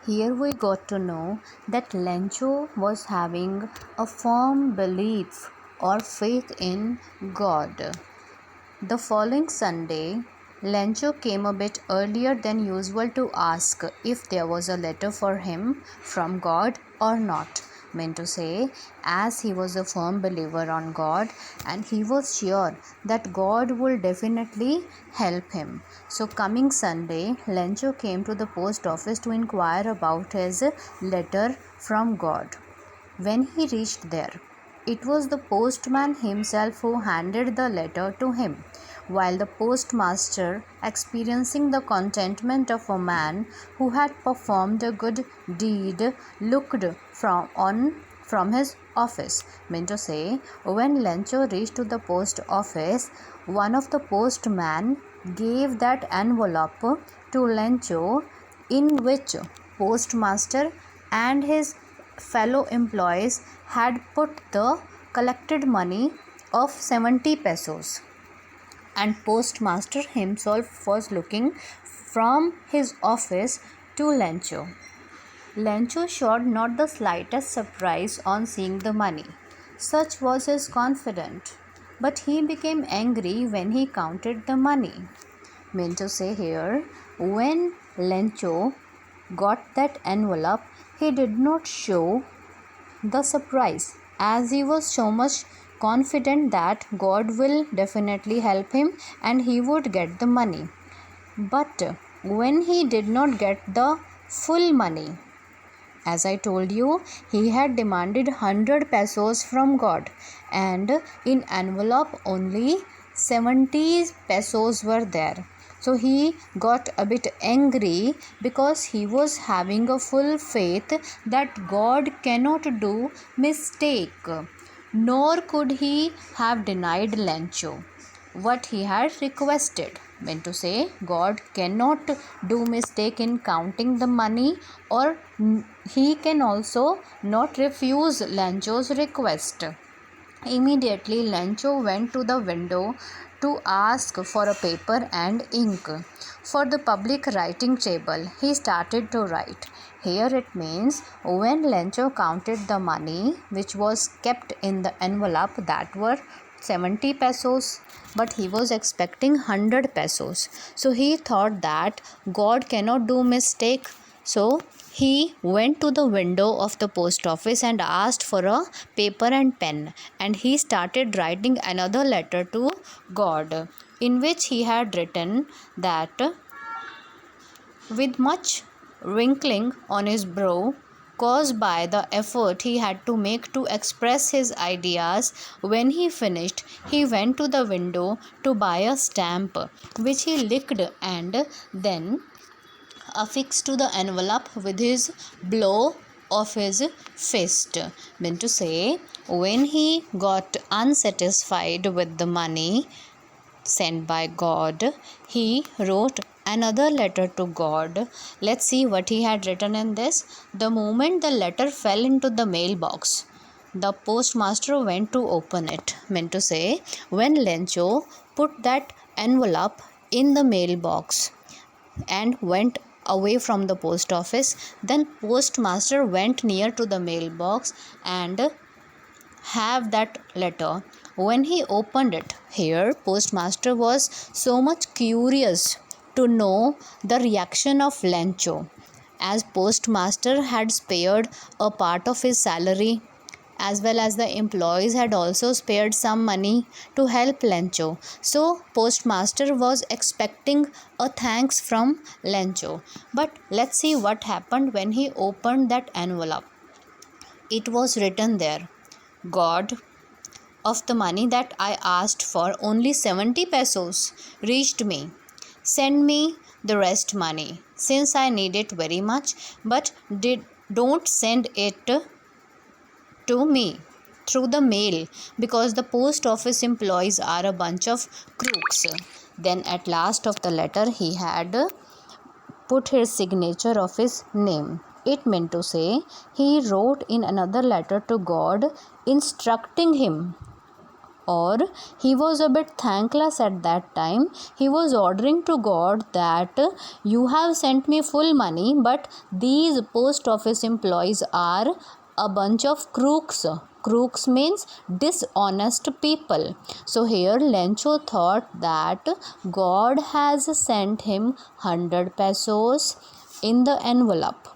Here we got to know that Lencho was having a firm belief or faith in God. The following Sunday, Lencho came a bit earlier than usual to ask if there was a letter for him from God or not. Meant to say, as he was a firm believer on God and he was sure that God will definitely help him. So, coming Sunday, Lencho came to the post office to inquire about his letter from God. When he reached there, it was the postman himself who handed the letter to him, while the postmaster, experiencing the contentment of a man who had performed a good deed, looked from his office. Meant to say, when Lencho reached to the post office, one of the postmen gave that envelope to Lencho, in which postmaster and his fellow employees had put the collected money of 70 pesos, and postmaster himself was looking from his office to Lencho. Lencho showed not the slightest surprise on seeing the money. Such was his confidence, but he became angry when he counted the money. Meant to say here, when Lencho got that envelope, he did not show the surprise, as he was so much confident that God will definitely help him and he would get the money. But when he did not get the full money, as I told you, he had demanded 100 pesos from God, and in envelope only 70 pesos were there. So he got a bit angry because he was having a full faith that God cannot do mistake, nor could he have denied Lencho what he had requested. Meant to say, God cannot do mistake in counting the money, or he can also not refuse Lencho's request. Immediately, Lencho went to the window to ask for a paper and ink. For the public writing table, he started to write. Here it means when Lencho counted the money which was kept in the envelope, that were 70 pesos, but he was expecting 100 pesos. So he thought that God cannot do mistake. So he went to the window of the post office and asked for a paper and pen, and he started writing another letter to God, in which he had written that with much wrinkling on his brow, caused by the effort he had to make to express his ideas. When he finished, he went to the window to buy a stamp, which he licked and then affixed to the envelope with his blow of his fist. Meant to say, when he got unsatisfied with the money sent by God, he wrote another letter to God. Let's see what he had written in this. The moment the letter fell into the mailbox, the postmaster went to open it. Meant to say, when Lencho put that envelope in the mailbox and went away from the post office, then postmaster went near to the mailbox and have that letter. When he opened it, here postmaster was so much curious to know the reaction of Lencho, as postmaster had spared a part of his salary, as well as the employees had also spared some money to help Lencho. So postmaster was expecting a thanks from Lencho. But let's see what happened when he opened that envelope. It was written there, God, of the money that I asked for, only 70 pesos reached me. Send me the rest money, since I need it very much, but don't send it to me through the mail, because the post office employees are a bunch of crooks. Then at last of the letter he had put his signature of his name. It meant to say, he wrote in another letter to God instructing him or he was a bit thankless at that time. He was ordering to God that you have sent me full money, but these post office employees are a bunch of crooks. Crooks means dishonest people. So here Lencho thought that God has sent him 100 pesos in the envelope,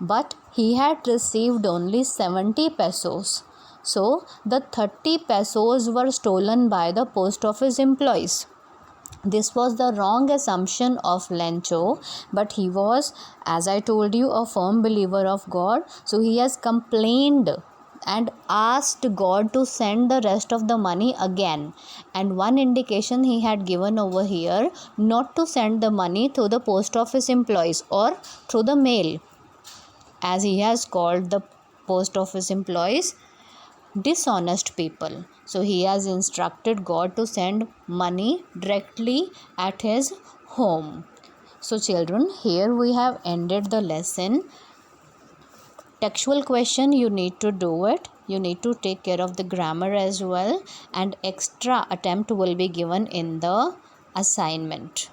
but he had received only 70 pesos. So the 30 pesos were stolen by the post office employees. This was the wrong assumption of Lencho, but he was, as I told you, a firm believer of God. So he has complained and asked God to send the rest of the money again. And one indication he had given over here, not to send the money through the post office employees or through the mail, as he has called the post office employees dishonest people. So he has instructed God to send money directly at his home. So children, here we have ended the lesson. Textual question, you need to do it. You need to take care of the grammar as well, and extra attempt will be given in the assignment.